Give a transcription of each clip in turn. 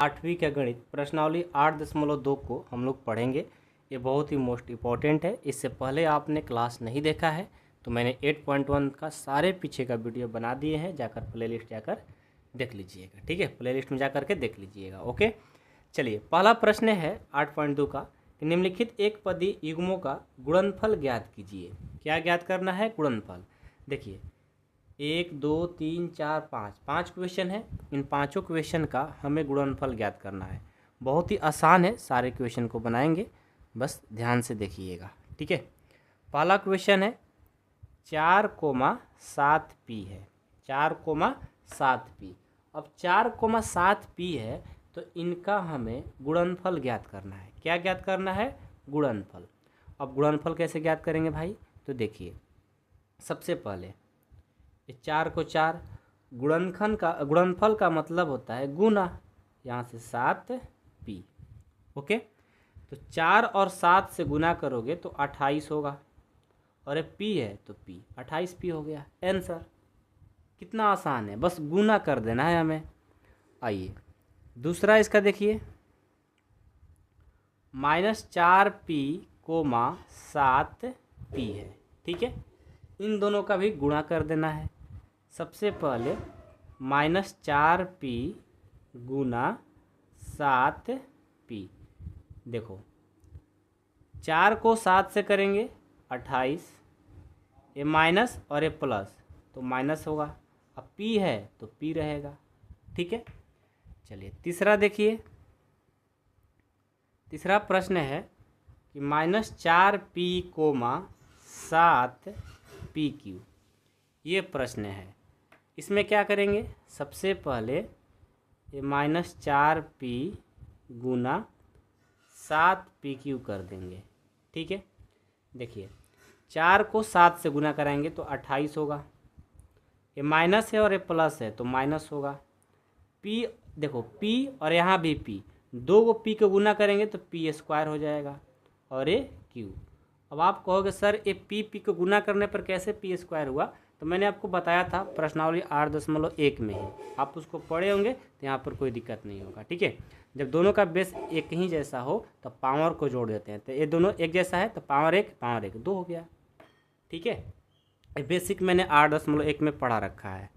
8वीं का गणित प्रश्नावली 8.2 को हम लोग पढ़ेंगे। ये बहुत ही मोस्ट इम्पॉर्टेंट है। इससे पहले आपने क्लास नहीं देखा है तो मैंने 8.1 का सारे पीछे का वीडियो बना दिए हैं, जाकर प्लेलिस्ट जाकर देख लीजिएगा। ठीक है, प्लेलिस्ट में जाकर के देख लीजिएगा। ओके, चलिए पहला प्रश्न है 8.2 का कि निम्नलिखित एक पदी युग्मों का गुणनफल ज्ञात कीजिए। क्या ज्ञात करना है? गुणनफल। देखिए 1 2 3 4 5 क्वेश्चन है। इन पांचों क्वेश्चन का हमें गुणनफल ज्ञात करना है। बहुत ही आसान है, सारे क्वेश्चन को बनाएंगे, बस ध्यान से देखिएगा। ठीक है, पहला क्वेश्चन है 4,7p है। 4,7p। अब 4,7p है तो इनका हमें गुणनफल ज्ञात करना है। क्या ज्ञात करना है? गुणनफल। अब गुणनफल कैसे ज्ञात करेंगे भाई? तो देखिए सबसे पहले 4 को 4 गुणनफल का मतलब होता है गुना, यहाँ से 7p। ओके, तो 4 और 7 से गुना करोगे तो 28 होगा, और ये p है तो p 28p हो गया आंसर। कितना आसान है, बस गुना कर देना है हमें। आइए दूसरा इसका देखिए -4p,7p है। ठीक है, इन दोनों का भी गुणा कर देना है। सबसे पहले -4p गुना 7p। देखो 4 को 7 से करेंगे 28, ये माइनस और ये प्लस तो माइनस होगा। अब p है तो p रहेगा। ठीक है, चलिए तीसरा देखिए। तीसरा प्रश्न है कि -4p,7pq। ये प्रश्न है। इसमें क्या करेंगे? सबसे पहले ये -4p गुना 7pq कर देंगे। ठीक है, देखिए 4 को 7 से गुना कराएंगे तो 28 होगा। ये माइनस है और ये प्लस है तो माइनस होगा। p देखो p और यहाँ भी p, दो को p को गुना करेंगे तो p² हो जाएगा, और ये q। अब आप कहोगे सर ये p को गुना करने पर कैसे p² हुआ? तो मैंने आपको बताया था प्रश्नावली 8.1 में ही, आप उसको पढ़े होंगे तो यहाँ पर कोई दिक्कत नहीं होगा। ठीक है, जब दोनों का बेस एक ही जैसा हो तो पावर को जोड़ देते हैं। तो ये दोनों एक जैसा है तो पावर 1 2 हो गया। ठीक है, ये बेसिक मैंने 8.1 में पढ़ा रखा है।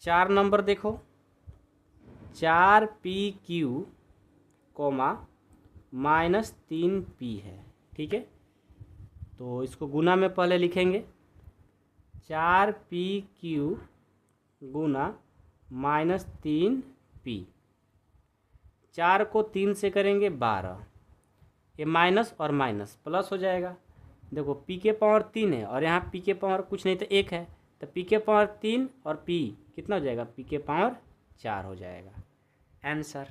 4 नंबर देखो 4pq, -3p है। ठीक है, तो इसको गुना में पहले लिखेंगे 4pq गुना -3p। 4 को 3 से करेंगे 12, ये माइनस और माइनस प्लस हो जाएगा। देखो p के पावर 3 है और यहाँ p के पावर कुछ नहीं तो 1 है, तो p के पावर 3 और p कितना हो जाएगा? p के पावर 4 हो जाएगा आंसर।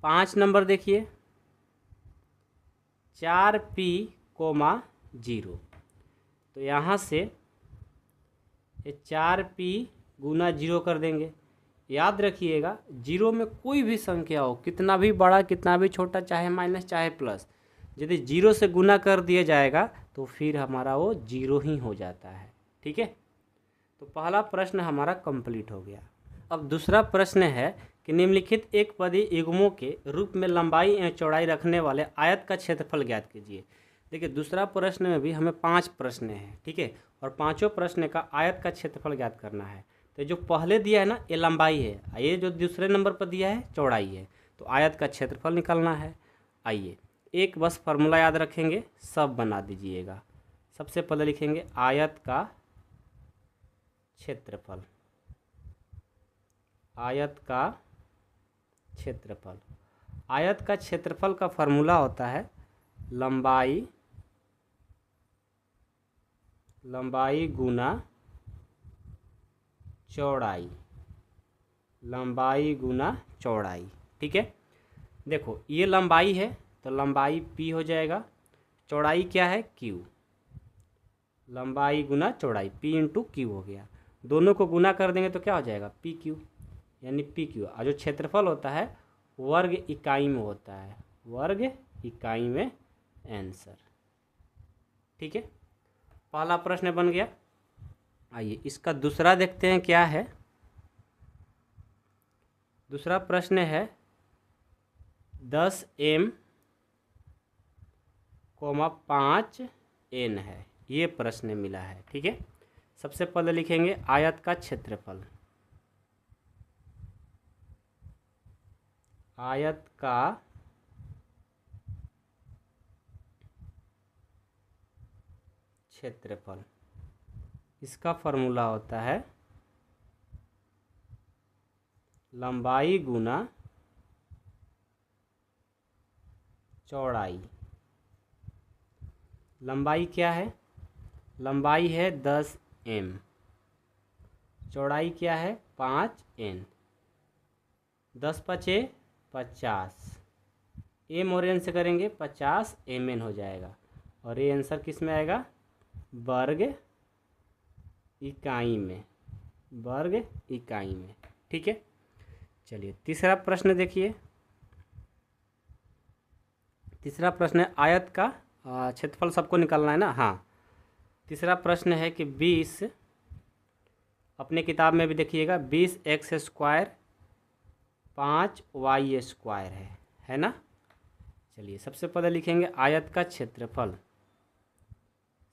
5 नंबर देखिए 4p,0, तो यहाँ से ये 4p गुना 0 कर देंगे। याद रखिएगा जीरो में कोई भी संख्या हो, कितना भी बड़ा कितना भी छोटा, चाहे माइनस चाहे प्लस, यदि 0 से गुना कर दिया जाएगा तो फिर हमारा वो 0 ही हो जाता है। ठीक है, तो पहला प्रश्न हमारा कंप्लीट हो गया। अब दूसरा प्रश्न है कि निम्नलिखित एक पदी युग्मों के रूप में लंबाई एवं चौड़ाई रखने वाले आयत का क्षेत्रफल ज्ञात कीजिए। देखिए दूसरा प्रश्न में भी हमें 5 प्रश्न हैं। ठीक है, और पांचों प्रश्न का आयत का क्षेत्रफल ज्ञात करना है। तो जो पहले दिया है ना ये लंबाई है, ये जो दूसरे नंबर पर दिया है चौड़ाई है, तो आयत का क्षेत्रफल निकालना है। आइए एक बस फार्मूला याद रखेंगे, सब बना दीजिएगा। सबसे पहले लिखेंगे आयत का क्षेत्रफल। आयत का क्षेत्रफल, आयत का क्षेत्रफल का फार्मूला होता है लंबाई गुना चौड़ाई। लंबाई गुना चौड़ाई। ठीक है, देखो ये लंबाई है तो लंबाई p हो जाएगा, चौड़ाई क्या है? q। लंबाई गुना चौड़ाई p इंटू q हो गया। दोनों को गुना कर देंगे तो क्या हो जाएगा? pq, यानी pq। और जो क्षेत्रफल होता है वर्ग इकाई में होता है, वर्ग इकाई में आंसर। ठीक है, पहला प्रश्न बन गया। आइए इसका दूसरा देखते हैं क्या है। दूसरा प्रश्न है 10m, 5n है, ये प्रश्न मिला है। ठीक है, सबसे पहले लिखेंगे आयत का क्षेत्रफल। आयत का क्षेत्रफल, इसका फॉर्मूला होता है लंबाई गुना चौड़ाई। लंबाई क्या है? लंबाई है 10m, चौड़ाई क्या है 5n, 10 पचे 50, m और n से करेंगे 50 mn हो जाएगा, और ये आंसर किस में आएगा? वर्ग इकाई में, वर्ग इकाई में। ठीक है, चलिए तीसरा प्रश्न देखिए। तीसरा प्रश्न है आयत का क्षेत्रफल सबको निकालना है ना। हाँ, तीसरा प्रश्न है कि 20, अपने किताब में भी देखिएगा, 20x² 5y² है ना। चलिए सबसे पहले लिखेंगे आयत का क्षेत्रफल।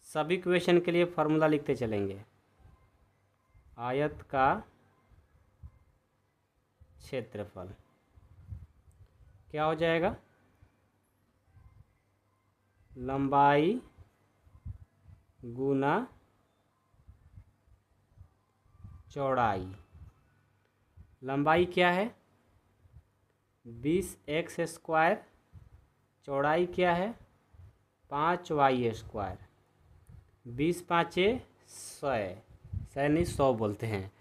सभी क्वेश्चन के लिए फॉर्मूला लिखते चलेंगे। आयत का क्षेत्रफल क्या हो जाएगा? लंबाई गुना चौड़ाई। लंबाई क्या है? 20x², चौड़ाई क्या है 5y²। 20 5 100, 100 नहीं 100 बोलते हैं।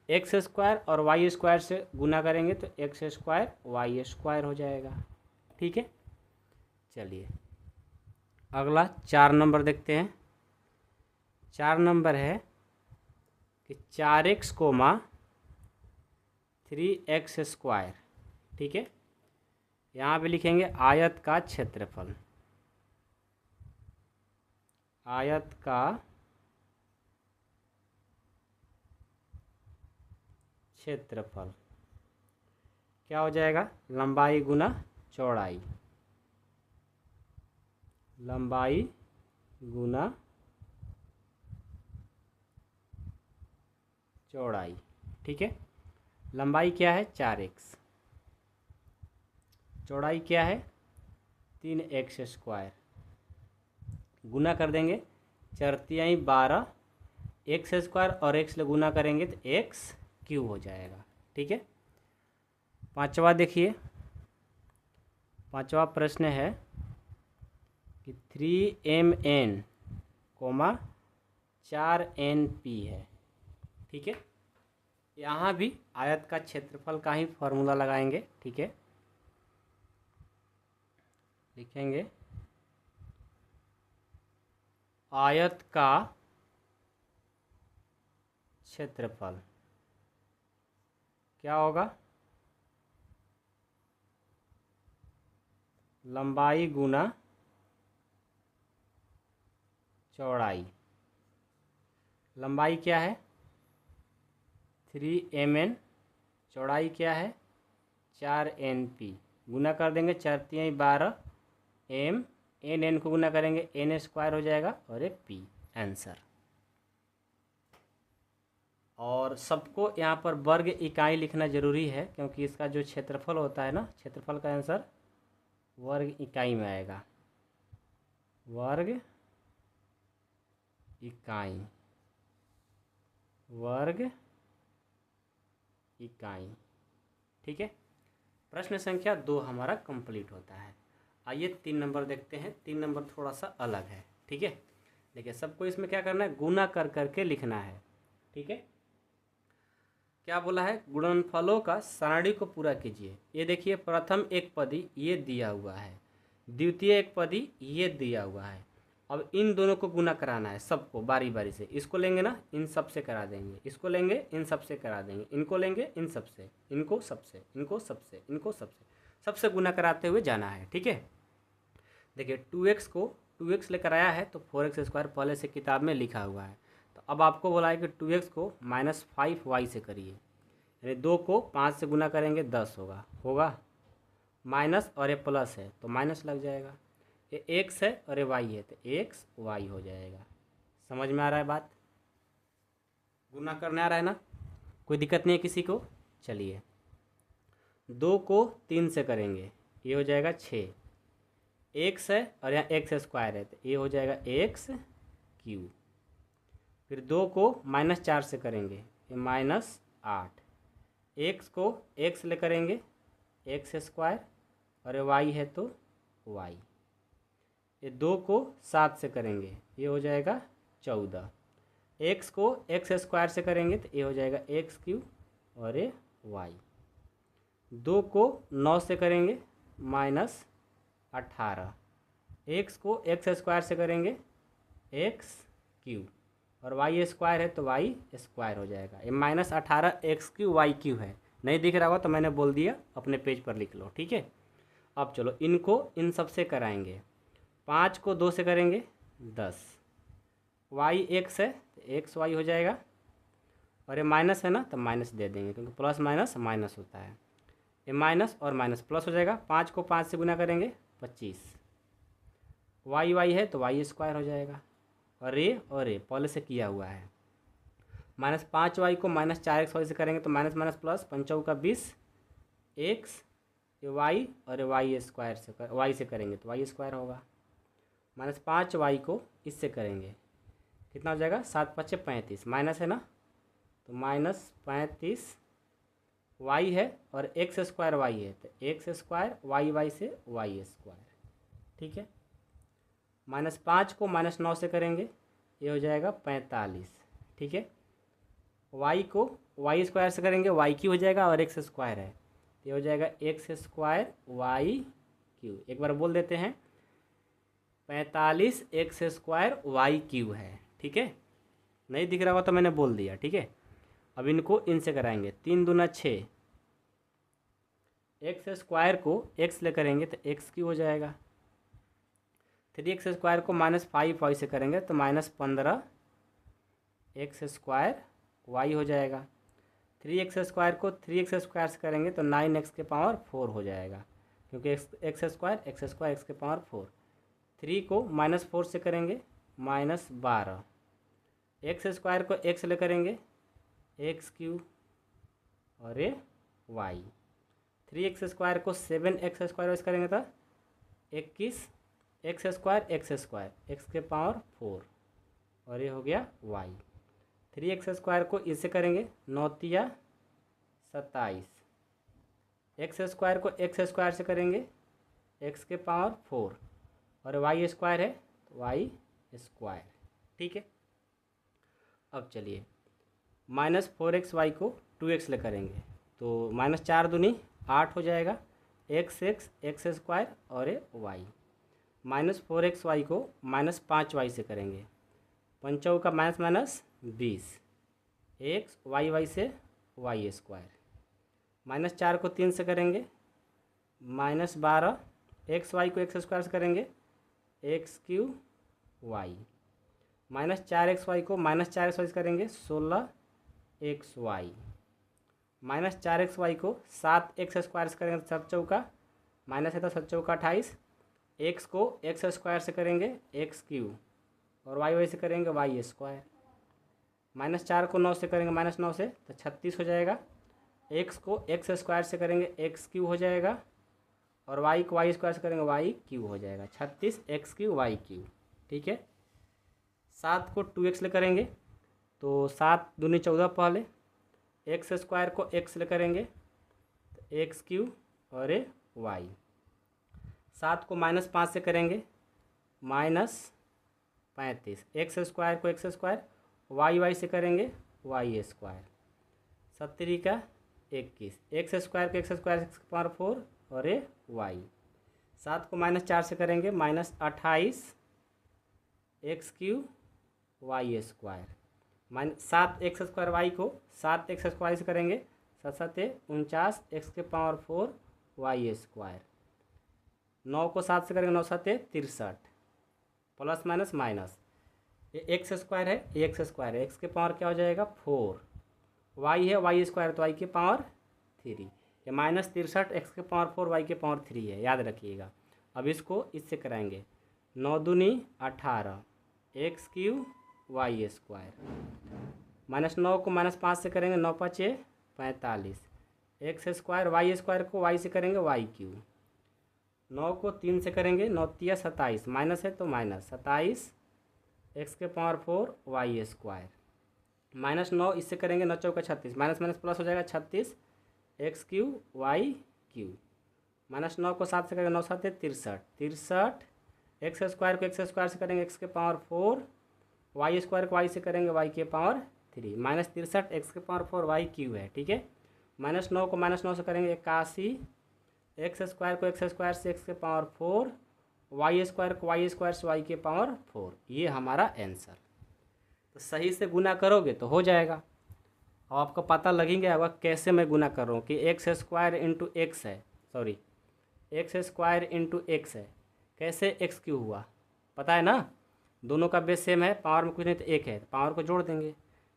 x² और y² से गुना करेंगे तो x² y² हो जाएगा। ठीक है, चलिए अगला 4 नंबर देखते हैं। 4 नंबर है कि 4x, 3x²। ठीक है, यहाँ पे लिखेंगे आयत का क्षेत्रफल। आयत का क्षेत्रफल क्या हो जाएगा? लंबाई गुना चौड़ाई। लंबाई गुना चौड़ाई। ठीक है, लंबाई क्या है 4x, चौड़ाई क्या है 3x²। गुना कर देंगे 4 तिहाई 12, x² और x ले गुना करेंगे तो x³ हो जाएगा। ठीक है, पांचवा देखिए। पांचवा प्रश्न है कि 3mn, 4np है। ठीक है, यहाँ भी आयत का क्षेत्रफल का ही फॉर्मूला लगाएंगे। ठीक है, लिखेंगे आयत का क्षेत्रफल क्या होगा? लंबाई गुना चौड़ाई। लंबाई क्या है 3mn, चौड़ाई क्या है 4np। गुना कर देंगे 4 तिहाई 12, m n को गुना करेंगे n² हो जाएगा, और एक p आंसर। और सबको यहाँ पर वर्ग इकाई लिखना जरूरी है, क्योंकि इसका जो क्षेत्रफल होता है ना, क्षेत्रफल का आंसर वर्ग इकाई में आएगा। वर्ग इकाई, वर्ग इकाई। ठीक है, प्रश्न संख्या 2 हमारा कंप्लीट होता है। आइए 3 नंबर देखते हैं। 3 नंबर थोड़ा सा अलग है। ठीक है, देखिए सबको इसमें क्या करना है, गुना कर करके लिखना है। ठीक है, क्या बोला है? गुणनफलों का सारणी को पूरा कीजिए। ये देखिए, प्रथम एक पदी ये दिया हुआ है, द्वितीय एक पदी ये दिया हुआ है। अब इन दोनों को गुना कराना है सबको बारी बारी से। इसको लेंगे ना, इन सब से करा देंगे, इसको लेंगे इन सब से करा देंगे, इनको लेंगे इन सब से, इनको सबसे, इनको सबसे, इनको सबसे, सबसे गुना कराते हुए जाना है। ठीक है, देखिए 2x को 2x लेकर आया है तो 4x² पहले से किताब में लिखा हुआ है। तो अब आपको बोला है कि 2x को -5y से करिए। यानी 2 को 5 से गुना करेंगे 10 होगा होगा माइनस और ये प्लस है तो माइनस लग जाएगा। ये एक्स है और ये वाई है तो एक्स वाई हो जाएगा। समझ में आ रहा है बात? गुना करने आ रहा है ना? कोई दिक्कत नहीं है किसी को? चलिए 2 को 3 से करेंगे, ये हो जाएगा 6। एक्स है और यहाँ एक्स स्क्वायर है तो ये हो जाएगा एक्स क्यू। फिर 2 को -4 से करेंगे, ये -8। एक्स को एक्स ले करेंगे एक्स स्क्वायर और ये वाई है तो वाई। ये 2 को 7 से करेंगे, ये हो जाएगा 14। एक्स को एक्स स्क्वायर से करेंगे तो ये हो जाएगा एक्स क्यू और ये वाई। 2 को 9 से करेंगे -18। एक्स को एक्स स्क्वायर से करेंगे एक्स क्यू और वाई स्क्वायर है तो वाई स्क्वायर हो जाएगा। ये -18 एक्स क्यू वाई क्यू है। नहीं दिख रहा होगा तो मैंने बोल दिया, अपने पेज पर लिख लो, ठीक है। अब चलो इनको इन सब से कराएंगे। 5 को 2 से करेंगे 10। वाई एक्स है तो एक्स वाई हो जाएगा और ये माइनस है ना तो माइनस दे देंगे क्योंकि प्लस माइनस माइनस होता है। ये माइनस और माइनस प्लस हो जाएगा। 5 को 5 से गुना करेंगे 25। वाई वाई है तो वाई स्क्वायर हो जाएगा और ये पहले से किया हुआ है। -5y को -4x वाई से करेंगे तो माइनस माइनस प्लस 5 का 20 एक्स ये वाई और ये वाई स्क्वायर से वाई से करेंगे तो वाई स्क्वायर होगा। -5y को इससे करेंगे कितना हो जाएगा 7 5 35 माइनस है ना तो -35 वाई है और एक्स स्क्वायर वाई है तो एक्स स्क्वायर वाई वाई से वाई स्क्वायर, ठीक है। -5 को -9 से करेंगे ये हो जाएगा 45, ठीक है। वाई को वाई स्क्वायर से करेंगे वाई क्यू हो जाएगा और एक्स स्क्वायर है तो ये हो जाएगा एक्स स्क्वायर वाई क्यू। एक बार बोल देते हैं 45 एक्स स्क्वायर वाई क्यू है, ठीक है। नहीं दिख रहा होगा तो मैंने बोल दिया, ठीक है। अब इनको इनसे कराएंगे 3 दूना 6। एक्स स्क्वायर को एक्स ले करेंगे तो एक्स क्यू हो जाएगा। 3x स्क्वायर को -5 वाई से करेंगे तो -15 एक्स स्क्वायर वाई हो जाएगा। 3x स्क्वायर को 3x स्क्वायर से करेंगे तो 9x के पावर 4 हो जाएगा क्योंकि एक्स स्क्वायर एक्स के पावर 4। 3 को -4 से करेंगे -12। एक्स स्क्वायर को एक्स ले करेंगे एक्स क्यू और ये वाई। 3x स्क्वायर को 7x स्क्वायर वाइज करेंगे तो 21 एक्स स्क्वायर एक्स के पावर 4 और ये हो गया वाई। 3x स्क्वायर को इससे करेंगे 9 तिया 27। एक्स स्क्वायर को एक्स स्क्वायर से करेंगे एक्स के पावर 4 और वाई स्क्वायर है तो वाई स्क्वायर, ठीक है। अब चलिए -4x वाई को 2x ले करेंगे तो -4 दूनी 8 हो जाएगा एक्स स्क्वायर और ये वाई। -4x वाई को -5 वाई से करेंगे 5 का -20 एक्स वाई वाई से वाई स्क्वायर। -4 को 3 से करेंगे -12 एक्स वाई को एक्स स्क्वायर से करेंगे x q Y. -4x Y को -4x वाई से करेंगे 16 एक्स वाई। -4x वाई को 7 एक्स स्क्वायर से करेंगे 7 चौका माइनस है तो 7 चौका 28। एक्स को एक्स स्क्वायर से करेंगे एक्स क्यू और वाई वाई से करेंगे वाई स्क्वायर। -4 को 9 से करेंगे -9 से तो 36 हो जाएगा। एक्स को एक्स स्क्वायर से करेंगे एक्स क्यू हो जाएगा और वाई को वाई स्क्वायर से करेंगे वाई क्यू हो जाएगा। 36 एक्स क्यू वाई क्यू, ठीक है। 7 को 2x ले करेंगे तो 7 दूनी 14 पहले एक्स स्क्वायर को एक्स ले करेंगे तो एक्स क्यू और ए वाई। 7 को -5 से करेंगे -35 एक्स स्क्वायर को एक्स स्क्वायर वाई वाई से करेंगे वाई स्क्वायर। 70 का 21 एक्स स्क्वायर को एक्स स्क्वायर के पावर 4 और ए वाई। 7 को -4 से करेंगे -28 x q y square. -7 x square y को 7 एक्स स्क्वायर से करेंगे 7 7 49 एक्स के पावर 4 वाई स्क्वायर। 9 को 7 से करेंगे 9 7 63 प्लस माइनस माइनस ये एक्स स्क्वायर है ये एक्स स्क्वायर है एक्स के पावर क्या हो जाएगा 4 वाई है वाई स्क्वायर तो वाई के पावर 3, ये माइनस 63 एक्स के पावर 4 वाई के पावर 3 है, याद रखिएगा। अब इसको इससे कराएंगे, 9 दूनी 18 एक्स क्यू वाई स्क्वायर, -9 को -5 से करेंगे, 9 5 45 एक्स स्क्वायर, वाई स्क्वायर को वाई से करेंगे वाई क्यू, 9 को 3 से करेंगे, 9 3 27 माइनस है तो माइनस 27 एक्स के पावर 4 वाई स्क्वायर, -9 इससे करेंगे, 9 चौका 36 माइनस माइनस प्लस हो जाएगा 36 एक्स क्यू वाई क्यू, -9 को 7 से करेंगे, 9 7 63 एक्स स्क्वायर को एक्स स्क्वायर से करेंगे एक्स के पावर 4, वाई स्क्वायर को वाई से करेंगे वाई के पावर 3, -63 एक्स के पावर 4 वाई क्यू है, ठीक है। -9 को -9 से करेंगे 81 एक्स स्क्वायर को एक्स स्क्वायर से एक्स के पावर 4, वाई स्क्वायर को वाई स्क्वायर से वाई के पावर 4, ये हमारा आंसर। तो सही से गुना करोगे तो हो जाएगा। अब आपको पता लगेंगे होगा कैसे मैं गुना कर रहा हूँ कि एक्स स्क्वायर इंटू एक्स है, sorry x square into x है, कैसे एक्स क्यू हुआ पता है ना, दोनों का बेस सेम है, पावर में कुछ नहीं तो एक है, पावर को जोड़ देंगे,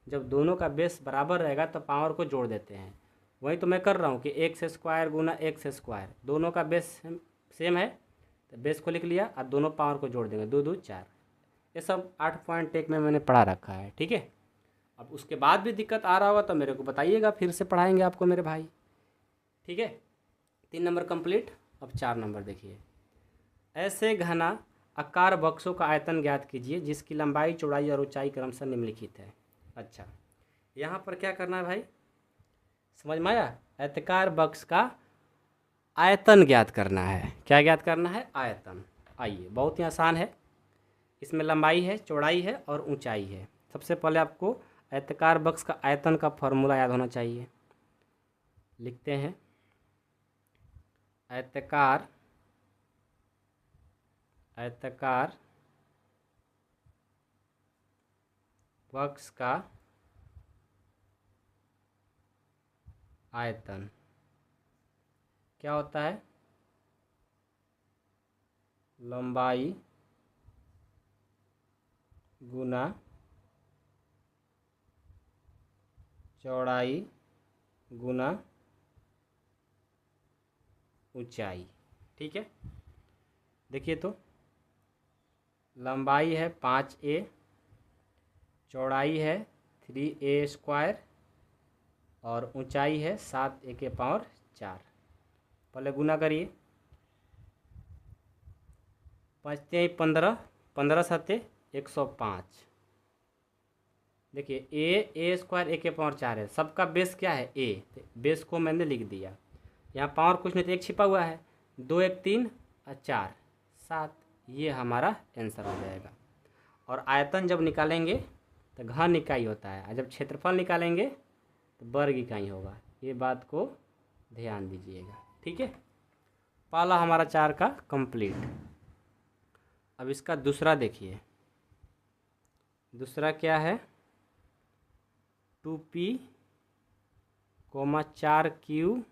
जब दोनों का बेस बराबर रहेगा तो पावर को जोड़ देते हैं, वही तो मैं कर रहा हूँ कि एक्स स्क्वायर गुना एक्स स्क्वायर, दोनों का बेस सेम है तो बेस को लिख लिया और दोनों पावर को जोड़ देंगे, 2 2 4, ये सब 8.1 में मैंने पढ़ा रखा है, ठीक है। अब उसके बाद भी दिक्कत आ रहा होगा तो मेरे को बताइएगा, फिर से पढ़ाएंगे आपको मेरे भाई, ठीक है। 3 नंबर कंप्लीट। अब 4 नंबर देखिए, ऐसे घना आकार बक्सों का आयतन ज्ञात कीजिए जिसकी लंबाई चौड़ाई और ऊंचाई क्रमशः निम्नलिखित है। अच्छा, यहाँ पर क्या करना है भाई, समझ में आया, आयताकार बक्स का आयतन ज्ञात करना है, क्या ज्ञात करना है, आयतन। आइए, बहुत ही आसान है, इसमें लंबाई है, चौड़ाई है और ऊंचाई है। सबसे पहले आपको आयताकार बक्स का आयतन का फॉर्मूला याद होना चाहिए, लिखते हैं आयताकार बक्स का आयतन क्या होता है, लंबाई गुना चौड़ाई गुना ऊंचाई, ठीक है। देखिए तो लंबाई है 5a, चौड़ाई है 3a स्क्वायर और ऊंचाई है 7a के पावर 4। पहले गुना करिए, 5 3 15, 15 7 105। देखिए ए स्क्वायर ए के पावर 4 है, सबका बेस क्या है ए, तो बेस को मैंने लिख दिया, यहाँ पावर कुछ नहीं तो एक छिपा हुआ है, 2 1 3 और 4 7, ये हमारा आंसर हो जाएगा। और आयतन जब निकालेंगे तो घन इकाई होता है, और जब क्षेत्रफल निकालेंगे तो वर्ग इकाई होगा, ये बात को ध्यान दीजिएगा, ठीक है। पहला हमारा 4 का कंप्लीट। अब इसका दूसरा देखिए, दूसरा क्या है, 2p, 4q,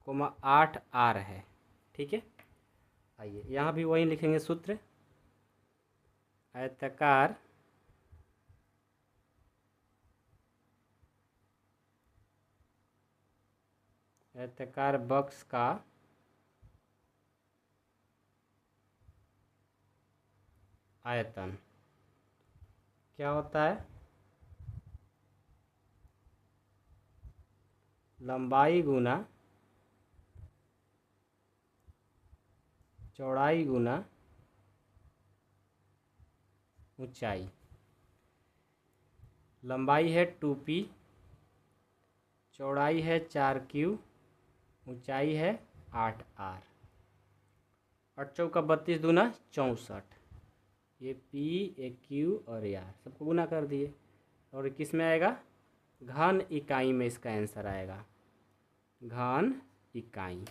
8r है, ठीक है। आइए यहाँ भी वही लिखेंगे सूत्र, आयताकार बक्स का आयतन क्या होता है, लंबाई गुना चौड़ाई गुना ऊंचाई। लंबाई है 2p, चौड़ाई है 4q, ऊंचाई है 8r, 8 चौका 32 दूना 64, ये p एक q और r सबको गुना कर दिए, और किस में आएगा, घन इकाई में इसका आंसर आएगा, घन इकाई,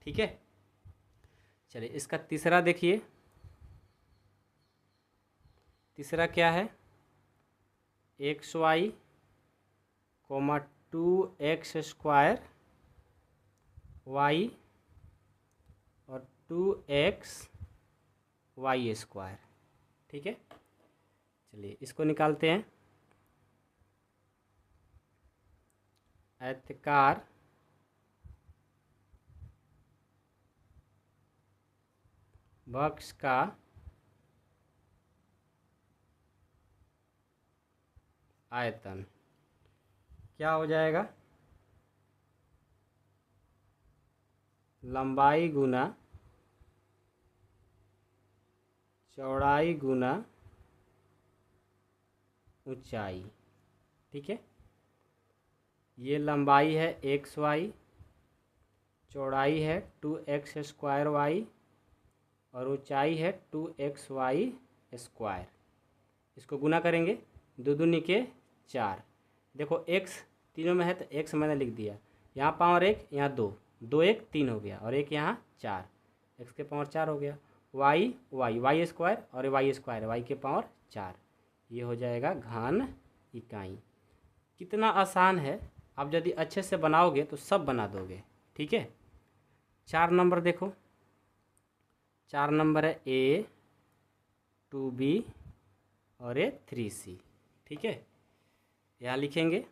ठीक है। चलिए इसका तीसरा देखिए, तीसरा क्या है, xy, 2x स्क्वायर y और 2x y स्क्वायर, ठीक है। चलिए इसको निकालते हैं, आयताकार बॉक्स का आयतन क्या हो जाएगा? लंबाई गुना चौड़ाई गुना ऊंचाई। ठीक है, ये लंबाई है एक्स वाई, चौड़ाई है 2x² वाई और ऊंचाई है 2xy स्क्वायर। इसको गुना करेंगे, दो दूनी के 4। देखो x तीनों में है तो x मैंने लिख दिया, यहाँ पावर 1, यहाँ 2, 2 1 3 हो गया और एक यहाँ 4, x के पावर 4 हो गया। y स्क्वायर और y स्क्वायर, y के पावर 4, ये हो जाएगा घन इकाई। कितना आसान है, आप यदि अच्छे से बनाओगे तो सब बना दोगे। ठीक है, 4 नंबर देखो, 4 नंबर है A 2B और ये 3C। ठीक है, यहाँ लिखेंगे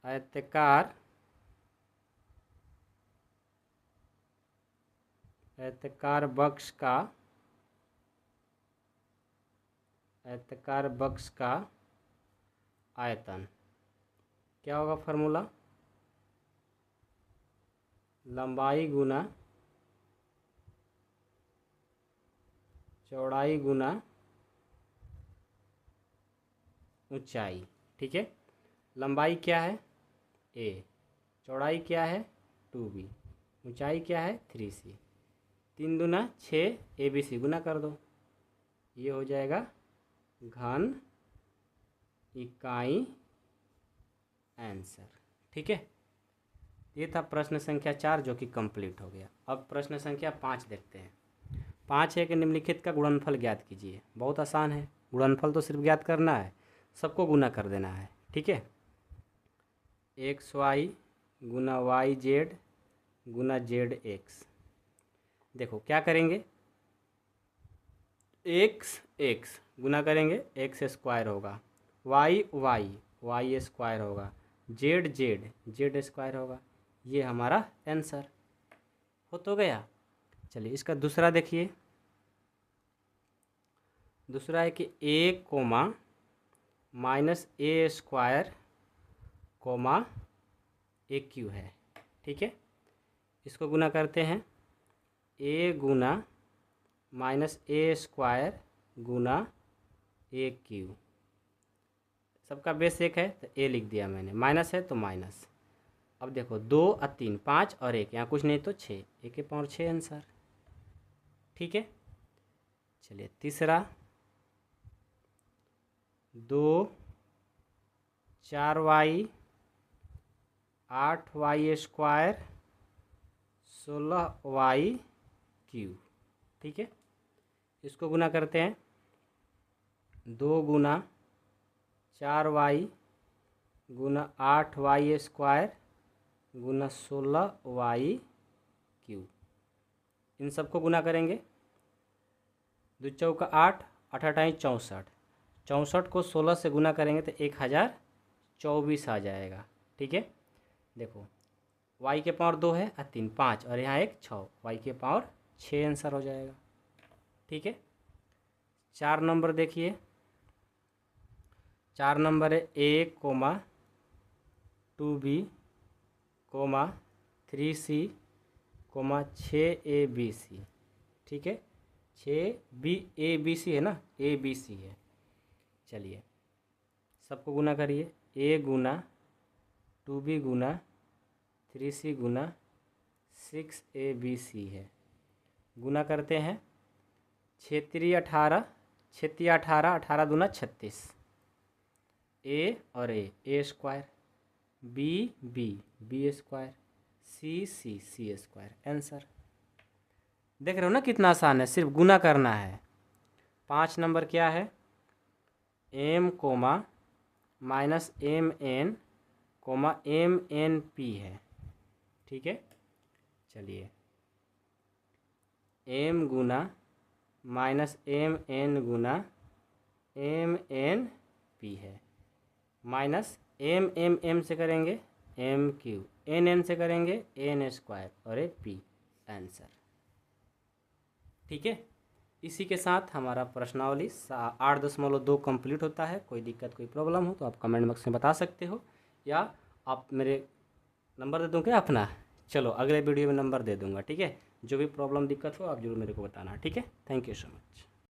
आयताकार बक्स का आयतन क्या होगा? फार्मूला लंबाई गुना चौड़ाई गुना ऊंचाई। ठीक है, लंबाई क्या है? A, चौड़ाई क्या है? 2B, ऊंचाई क्या है? 3C। 3 दूना 6, ABC गुना कर दो, ये हो जाएगा घन इकाई आंसर। ठीक है, ये था प्रश्न संख्या 4 जो कि कंप्लीट हो गया। अब प्रश्न संख्या 5 देखते हैं। 5 है कि निम्नलिखित का गुणनफल ज्ञात कीजिए। बहुत आसान है, गुणनफल तो सिर्फ ज्ञात करना है, सबको गुना कर देना है। ठीक है, XY गुना YZ गुना ZX। देखो क्या करेंगे, x गुना करेंगे x स्क्वायर होगा, y स्क्वायर होगा, z स्क्वायर होगा। ये हमारा आंसर हो तो गया। चलिए इसका दूसरा देखिए, दूसरा है कि a comma minus a square comma AQ है। ठीक है, इसको गुना करते हैं, a गुना माइनस ए स्क्वायर गुना AQ। सबका बेस 1 है तो a लिख दिया मैंने, माइनस है तो माइनस। अब देखो 2 और 3, 5 और 1, यहाँ कुछ नहीं तो 6, 1 के पावर 6 आंसर। ठीक है, चलिए तीसरा, 2 4y 8y स्क्वायर 16y³। ठीक है, इसको गुना करते हैं, 2 गुना 4y गुना 8y स्क्वायर गुना 16y³। इन सबको गुना करेंगे, 2 चौका 8, 8 8 64, 64 को 16 से गुना करेंगे तो 1024 आ जाएगा। ठीक है, देखो y के पावर 2 है और 3 5 और यहाँ एक 6, y के पावर 6 आंसर हो जाएगा। ठीक है, 4 नंबर देखिए, 4 नंबर है A coma 2B coma 3C coma 6ABC। ठीक है, 6ABC है ना, ABC है। चलिए सबको गुना करिए, A Guna 2B Guna 3C Guna 6ABC है। गुना करते हैं, 6 18, 6 18, 18 दूना 36, A और A square, B square, C square answer. देख रहे हो ना कितना आसान है, सिर्फ गुना करना है। 5 नंबर क्या है, M comma minus MN comma MNP है। ठीक है, चलिए M गुना माइनस MN गुना MNP है, माइनस एम से करेंगे एम क्यू, एन से करेंगे एन स्क्वायर और ए पी आंसर। ठीक है, इसी के साथ हमारा प्रश्नावली 8.2 कंप्लीट होता है। कोई दिक्कत कोई प्रॉब्लम हो तो आप कमेंट बॉक्स में बता सकते हो, या आप मेरे नंबर दे दूँ क्या अपना? चलो अगले वीडियो में नंबर दे दूँगा। ठीक है, जो भी प्रॉब्लम दिक्कत हो आप जरूर मेरे को बताना। ठीक है, थैंक यू सो मच।